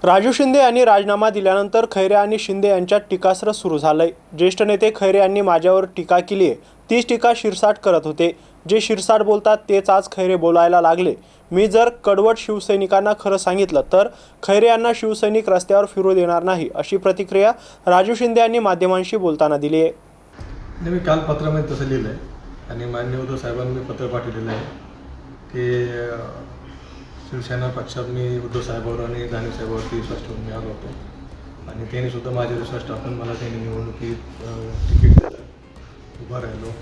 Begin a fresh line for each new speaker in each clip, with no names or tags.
राजू शिंदे यांनी राजीनामा दिल्यानंतर खैरे आणि शिंदे यांच्यात टीकास्त्र सुरू झालंय। ज्येष्ठ नेते खैरे यांनी माझ्यावर टीका केली आहे, तीच टीका शिरसाट करत होते। जे शिरसाट बोलतात तेच आज खैरे बोलायला लागले। मी जर कडवट शिवसैनिकांना खरं सांगितलं तर खैरे यांना शिवसैनिक रस्त्यावर फिरू देणार नाही, अशी प्रतिक्रिया राजू शिंदे यांनी माध्यमांशी बोलताना दिली आहे।
मी काल पत्रामध्ये तसं लिहिलं आहे आणि माननीय उद्धव साहेबांनी मी पत्र पाठवलेलं आहे की शिवसेना पक्षात मी उद्धव साहेबांवर आणि दानवे साहेबांवरती विश्वास ठेवून मी आलो होतो आणि त्यांनी सुद्धा माझ्यावर विश्वास टाकून मला त्यांनी निवडणुकीत तिकीट दिलं, उभा राहिलो।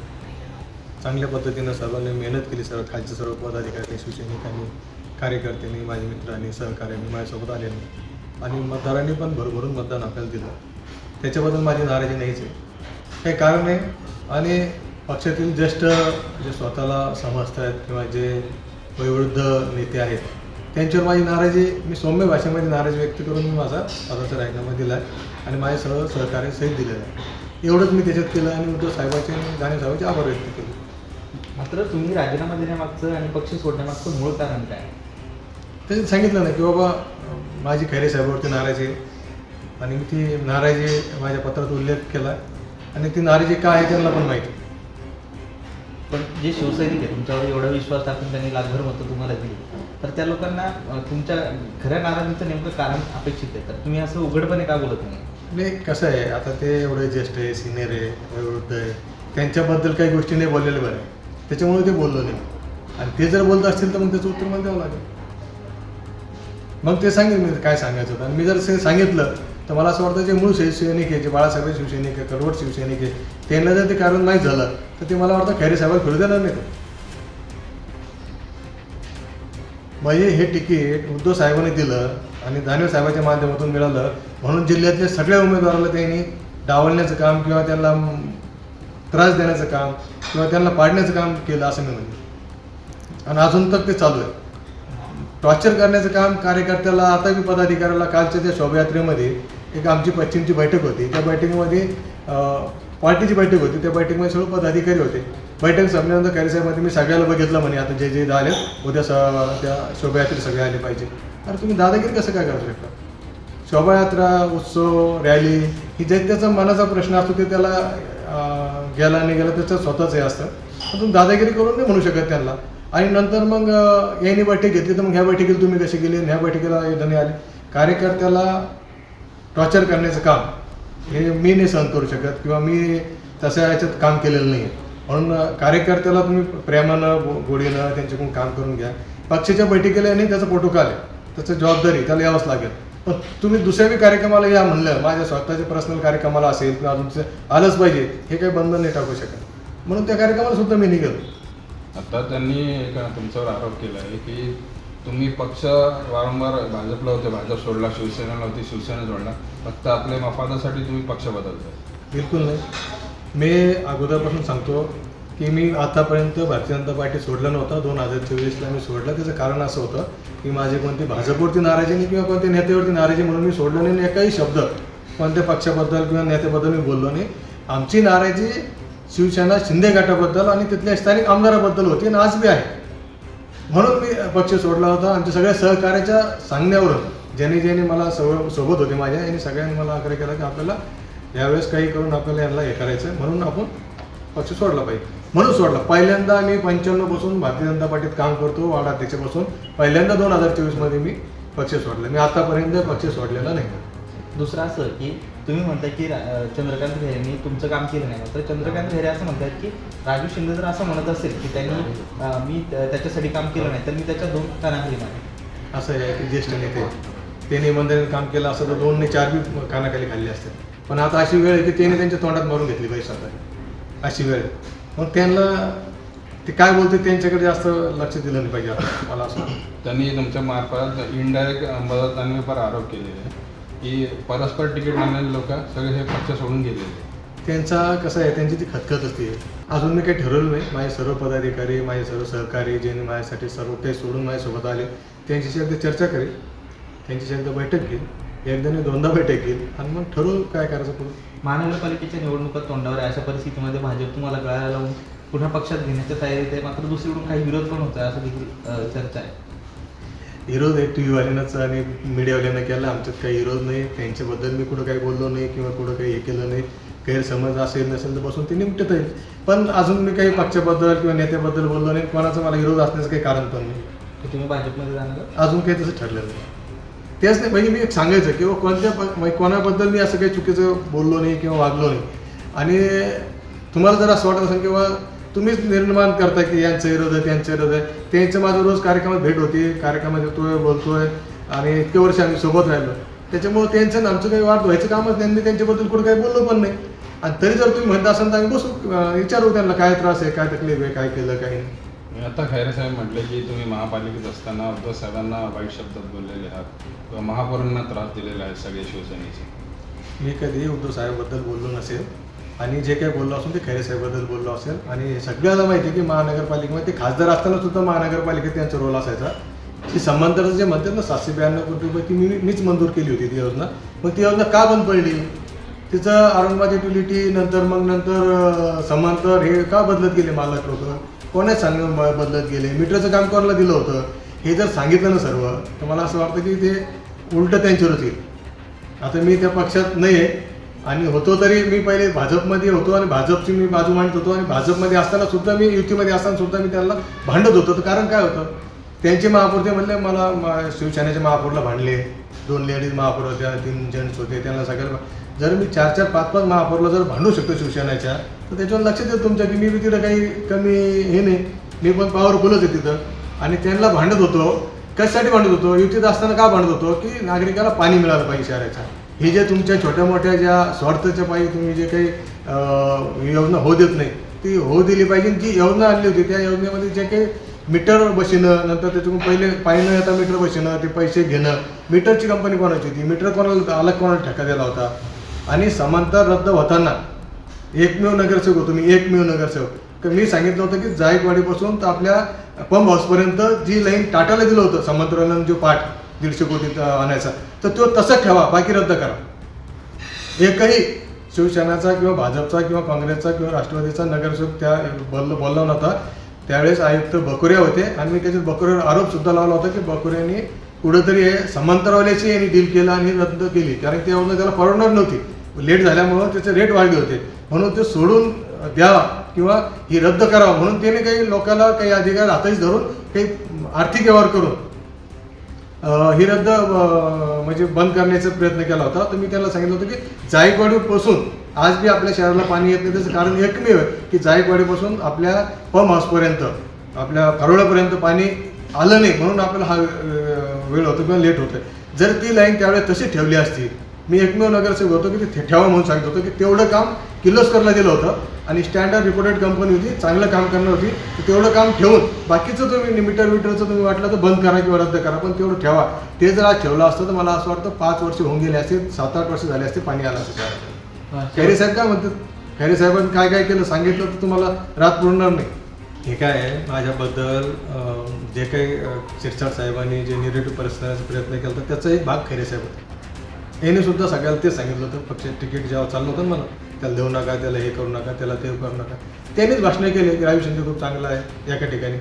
चांगल्या पद्धतीनं सर्वांनी मेहनत केली, खालचे सर्व पदाधिकारी, शिवसैनिकांनी, कार्यकर्त्यांनी, माझे मित्रांनी, सहकार्यांनी माझ्यासोबत आलेले आणि मतदारांनी पण भरभरून मतदान आपल्याला दिलं। त्याच्याबद्दल माझी नाराजी नाहीच आहे, काही कारण आहे। आणि पक्षातील ज्येष्ठ जे स्वतःला समजत आहेत किंवा जे वयोवृद्ध नेते आहेत त्यांच्यावर माझी नाराजी, मी सौम्य भाषेमध्ये नाराजी व्यक्त करून मी माझा पदाचा राजीनामा दिला आहे आणि माझे सर्व सहकार्य सहित दिलेलं आहे। एवढंच मी त्याच्यात केलं आणि उद्धव साहेबांचे आणि दानवे साहेबांचे आभार व्यक्त केले।
मात्र तुम्ही राजीनामा देण्यामागचं आणि पक्ष सोडण्यामागचं मूळ कारण काय?
त्याच्यात सांगितलं ना की बाबा माझी खैरे साहेबांवरती नाराजी आहे आणि मी ती नाराजी माझ्या पत्रात उल्लेख केला आणि ती नाराजी काय आहे त्यांना पण माहिती।
पण जे शिवसैनिक आहे तुमच्यावर एवढा विश्वास टाकून त्यांनी लाखभर मतं तुम्हाला दिली, तर त्या लोकांना तुमच्या खऱ्या नाराजीचं नेमकं कारण अपेक्षित आहे, तर तुम्ही असं उघडपणे का बोलत नाही?
नाही, कसं आहे, आता ते एवढे ज्येष्ठ आहे, सिनियर आहे, वयोवृद्ध आहे, त्यांच्याबद्दल काही गोष्टी नाही बोललेल्या बरं, त्याच्यामुळे ते बोललो नाही। आणि ते जर बोलत असतील तर मग त्याचं उत्तर मला द्यावं लागेल, मग ते सांगेल मी काय सांगायचं होतं। आणि मी जर सांगितलं तर मला असं वाटतं जे मूळ शिवसैनिक आहे, जे बाळासाहेब शिवसैनिक आहे, कडवट शिवसैनिक आहे, त्यांना जर ते कारण माहीत झालं तर ते मला वाटतं खैरे साहेबांना फिरू देणार नाही। म्हणजे हे तिकीट उद्धव साहेबांनी दिलं आणि दानवे साहेबांच्या माध्यमातून मिळालं म्हणून जिल्ह्यातल्या सगळ्या उमेदवाराला त्यांनी डावलण्याचं काम किंवा त्यांना त्रास देण्याचं काम किंवा त्यांना पाडण्याचं काम केलं असं मी म्हणेन। आणि अजून तक ते चालू आहे, टॉर्चर करण्याचं काम कार्यकर्त्याला। आता मी पदाधिकाऱ्याला कालच्या त्या शोभायात्रेमध्ये एक आमची पश्चिमची बैठक होती, त्या बैठकीमध्ये पार्टीची बैठक होती, त्या बैठकीमध्ये सर्व पदाधिकारी होते। बैठक संपल्यानंतर खैरे साहेबांनी मी सगळ्याला बघितलं म्हणे आता जे झाले उद्या त्या शोभायात्रेत सगळे आले पाहिजे। अरे तुम्ही दादागिरी कसं काय करू शकता? शोभायात्रा, उत्सव, रॅली ही जे त्याचा मनाचा प्रश्न असतो ते त्याला गेला नाही गेला त्याचं स्वतःच हे असतं, पण तुम्ही दादागिरी करून नाही म्हणू शकत त्यांना। आणि नंतर मग यांनी बैठक घेतली तर मग ह्या बैठकीला तुम्ही कसे गेले, ह्या बैठकीला धने आले। कार्यकर्त्याला टॉर्चर करण्याचं काम हे मी नाही सहन करू शकत किंवा मी तसं याच्यात काम केलेलं नाही, म्हणून कार्यकर्त्याला तुम्ही प्रेमानं गोडीनं त्यांच्याकडून काम करून घ्या। पक्षाच्या बैठकीला नाही त्याचा प्रोटोकॉल आहे, त्याचं जबाबदारी त्याला यावंच लागेल। पण तुम्ही दुसऱ्या कार्यक्रमाला या म्हणलं, माझ्या स्वतःच्या पर्सनल कार्यक्रमाला असेल किंवा तुमचं आलंच पाहिजे हे काही बंधन नाही टाकू शकत, म्हणून त्या कार्यक्रमाला सुद्धा मी निघालो।
आता त्यांनी एक तुमच्यावर आरोप केला आहे की तुम्ही पक्ष वारंवार भाजपला होते, भाजप सोडला, शिवसेनेला होती, शिवसेना सोडला, फक्त आपल्या मफादासाठी तुम्ही पक्ष बदलताय।
बिलकुल नाही, मी अगोदरपासून सांगतो की मी आतापर्यंत भारतीय जनता पार्टी सोडलं नव्हतं। 2024ला मी सोडलं, त्याचं कारण असं होतं की माझी कोणती भाजपवरती नाराजी नाही किंवा कोणत्या नेत्यावरती नाराजी म्हणून मी सोडलं नाही। एकही शब्द कोणत्या पक्षाबद्दल किंवा नेत्याबद्दल मी बोललो नाही। आमची नाराजी शिवसेना शिंदे गटाबद्दल आणि तिथल्या स्थानिक आमदाराबद्दल होती आणि आज बी आहे, म्हणून मी पक्ष सोडला होता। आमच्या सगळ्या सहकार्याच्या सांगण्यावरून ज्यांनी मला सोबत होते माझ्या, यांनी सगळ्यांनी मला आग्रह केला की आपल्याला यावेळेस काही करून आपल्याला यांना हे करायचं, म्हणून आपण पक्ष सोडला पाहिजे, म्हणून सोडला। पहिल्यांदा मी 95 पासून भारतीय जनता पार्टीत काम करतो, वार्डाध्यक्षापासून। पहिल्यांदा 2024मध्ये मी पक्ष सोडला, मी आतापर्यंत पक्ष सोडलेला नाही।
दुसरं असं की तुम्ही म्हणता की चंद्रकांत खैरेंनी तुमचं काम केलं नाही, तर चंद्रकांत खैरे असं म्हणतात की राजू शिंदे जर असं म्हणत असेल की त्यांनी मी त्याच्यासाठी काम केलं नाही तर मी त्याच्या 2 कानाखाली मारेन।
असं आहे की ज्येष्ठ नेते त्यांनी इमानदारीने काम केलं असं तर 2 नाही 4 बी कानाखाली खाल्ली असते, पण आता अशी वेळ आहे की त्यांनी त्यांच्या तोंडात मारून घेतली पाहिजे स्वतः, अशी वेळ आहे। मग त्यांना ते काय बोलते त्यांच्याकडे जास्त लक्ष दिलं नाही पाहिजे आता मला असं वाटतं।
त्यांनी तुमच्या मार्फत इनडायरेक्ट मदत आणि पर आरोप केलेले आहे की परस्पर तिकीट मागणारे लोक सगळे हे पक्ष सोडून गेलेले।
त्यांचा कसं आहे, त्यांची ती खतखत असते। अजून मी काही ठरवलं नाही, माझे सर्व पदाधिकारी, माझे सर्व सहकारी ज्यांनी माझ्यासाठी सर्व काही सोडून माझ्यासोबत आले त्यांच्याशी एकदा चर्चा करेल, त्यांच्याशी एकदा बैठक घेईल, एकदा नाही 2दा बैठक घेईल आणि मग ठरवू काय करायचं पुढे।
महानगरपालिकेच्या निवडणुका तोंडावर आहे, अशा परिस्थितीमध्ये भाजप तुम्हाला गळाला लावून पुन्हा पक्षात घेण्याच्या तयारीत आहे, मात्र दुसरीकडून काही विरोध पण होत आहे असं देखील चर्चा आहे।
विरोध आहे टी व्हीवाल्यांनाच आणि मीडियावाल्यांना केला. आमच्यात काही विरोध नाही, त्यांच्याबद्दल मी कुठं काही बोललो नाही किंवा कुठं काही हे केलं नाही. गैरसमज असेल नसेल तर बसून ते निपटत आहे. पण अजून मी काही पक्षाबद्दल किंवा नेत्याबद्दल बोललो नाही. कोणाचा मला विरोध असण्याचं काही कारण पण नाही.
की तुम्ही भाजपमध्ये जाणार का?
अजून काही तसं ठरलेलं नाही. तेच नाही म्हणजे मी एक सांगायचं किंवा म्हणजे कोणाबद्दल मी असं काही चुकीचं बोललो नाही किंवा वागलो नाही. आणि तुम्हाला जर असं वाटत असेल किंवा तुम्हीच निर्माण करता की यांचं विरोध आहे त्यांचं विरोध आहे. त्यांचं माझं रोज कार्यक्रमात भेट होती, कार्यक्रमात येतोय बोलतोय आणि इतके वर्ष आम्ही सोबत राहिलो. त्याच्यामुळे त्यांचं आणि आमचं काही वाद व्हायचं कामच त्यांनी त्यांच्याबद्दल कुठं काही बोललो पण नाही. आणि तरी जर तुम्ही म्हणता असाल तर आम्ही बसू विचारू त्यांना काय त्रास आहे, काय तकलीफ आहे, काय केलं काही नाही.
आता खैरे साहेब म्हटले की तुम्ही महापालिकेत असताना उद्धव साहेबांना वाईट शब्दात बोललेले आहात किंवा महापौरांना त्रास दिलेला आहे सगळे शिवसेनेचे.
मी कधी उद्धव साहेबबद्दल बोललो नसेल आणि जे काही बोललो असेल ते खैरे साहेबबद्दल बोललो असेल. आणि सगळ्याला माहिती आहे की महानगरपालिकेमध्ये ते खासदार असताना सुद्धा महानगरपालिकेत त्यांचा रोल असायचा. ती समांतराचं जे म्हणतात ना 792 कोटीपैकी मीच मंजूर केली होती ती योजना. मग ती योजना का बंद पडली? तिचं औरंगाबाद युटिलिटी नंतर समांतर हे का बदलत गेले मालक लोक? कोणाच सांगून बदलत गेले? मीटरचं काम कोणाला दिलं होतं हे जर सांगितलं ना सर्व तर मला असं वाटतं की ते उलटं त्यांच्यावरच येईल. आता मी त्या पक्षात नाही आहे आणि होतो तरी मी पहिले भाजपमध्ये होतो आणि भाजपची मी बाजू मांडत होतो. आणि भाजपमध्ये असताना सुद्धा मी युतीमध्ये असताना सुद्धा मी त्यांना भांडत होतो. तर कारण काय होतं त्यांचे महापौर ते म्हणले मला शिवसेनेच्या महापौरला भांडले. 2 लेडीज महापौर होत्या, 3 जेंट्स होते, त्यांना सगळ्याला जर मी 4-4, 5-5 महापौरला जर भांडू शकतो शिवसेनेच्या तर त्याच्यावर लक्षात येतं तुमच्या की मी तिथं काही कमी हे नाही. मी पण पॉवरफुलच आहे तिथं. आणि त्यांना भांडत होतो. कशासाठी भांडत होतो? युतीत असताना का भांडत होतो की नागरिकाला पाणी मिळालं पाहिजे शहराच्या. हे जे तुमच्या छोट्या मोठ्या ज्या स्वार्थाच्या पायी तुम्ही जे काही योजना होऊ देत नाही ती होऊ दिली पाहिजे. जी योजना आणली होती त्या योजनेमध्ये जे काही मीटर बसणं नंतर त्याच्यातून पहिले पाणी न येता मीटर बसणं ते पैसे घेणं. मीटरची कंपनी कोणाची होती? मीटर कोणाला अलग कोणाला ठेका दिला होता? आणि समांतर रद्द होताना एकमेव नगरसेवक होतो मी, एकमेव नगरसेवक. तर मी सांगितलं होतं की जायकवाडीपासून तर आपल्या पंप हाऊसपर्यंत जी लाईन टाटाला दिलं होतं समांतराला जो पाठ 150 कोटी आणायचा तर तो तसंच ठेवा, बाकी रद्द करा. एकही शिवसेनेचा किंवा भाजपचा किंवा काँग्रेसचा किंवा राष्ट्रवादीचा नगरसेवक त्या बोलला नव्हता. त्यावेळेस आयुक्त बकोरिया होते आणि मी त्याच्यात बकोऱ्यावर आरोपसुद्धा लावला होता की बकोऱ्यांनी कुठंतरी हे समांतरवाल्याची यांनी डील केला आणि रद्द केली. कारण ती योजना त्याला परवडणार नव्हती. लेट झाल्यामुळं त्याचे रेट वाढले होते म्हणून ते सोडून द्यावा किंवा ही रद्द करावं म्हणून त्याने काही लोकांना काही अधिकार हाताशी धरून काही आर्थिक व्यवहार करून ही रद्द म्हणजे बंद करण्याचा प्रयत्न केला होता. तर मी त्याला सांगितलं होतं की जायकवाडीपासून आज बी आपल्या शहराला पाणी येत नाही. त्याचं कारण एकमेव आहे की जायकवाडीपासून आपल्या पंप हाऊसपर्यंत आपल्या फरोळ्यापर्यंत पाणी आलं नाही म्हणून आपल्याला हा वेळ होतो किंवा लेट होतं. जर ती लाईन त्यावेळेस तशी ठेवली असती मी एकमेव नगरसेवक होतो की ते ठेवा म्हणून सांगित होतं की तेवढं काम किर्लोस्करला दिलं होतं आणि स्टँडर्ड रिपोर्टेड कंपनी होती, चांगलं काम करणार होती. तर तेवढं काम ठेवून बाकीचं तुम्ही मीटरचं तुम्ही वाटलं तर बंद करा किंवा रद्द करा पण तेवढं ठेवा. ते जर आज ठेवलं असतं तर मला असं वाटतं 5 वर्ष होऊन गेले असते, 7-8 वर्ष झाले असते पाणी आलं असतं. खैरे साहेब काय म्हणतात? खैरे साहेबांनी काय काय केलं सांगितलं तर तुम्हाला रात पुरणार नाही. हे काय आहे माझ्याबद्दल जे काही शिरसाट साहेबांनी जे निगेटिव्ह परिस्थितीचा प्रयत्न केला होता त्याचा एक भाग खैरे साहेब होता. यांनी सुद्धा सगळ्याला तेच सांगितलं होतं पक्ष तिकीट जेव्हा चाललं होतं ना मला त्याला देऊ नका, त्याला हे करू नका, त्याला ते करू नका. त्यांनीच भाषणं केले की राजू शिंदे खूप चांगला आहे एका ठिकाणी.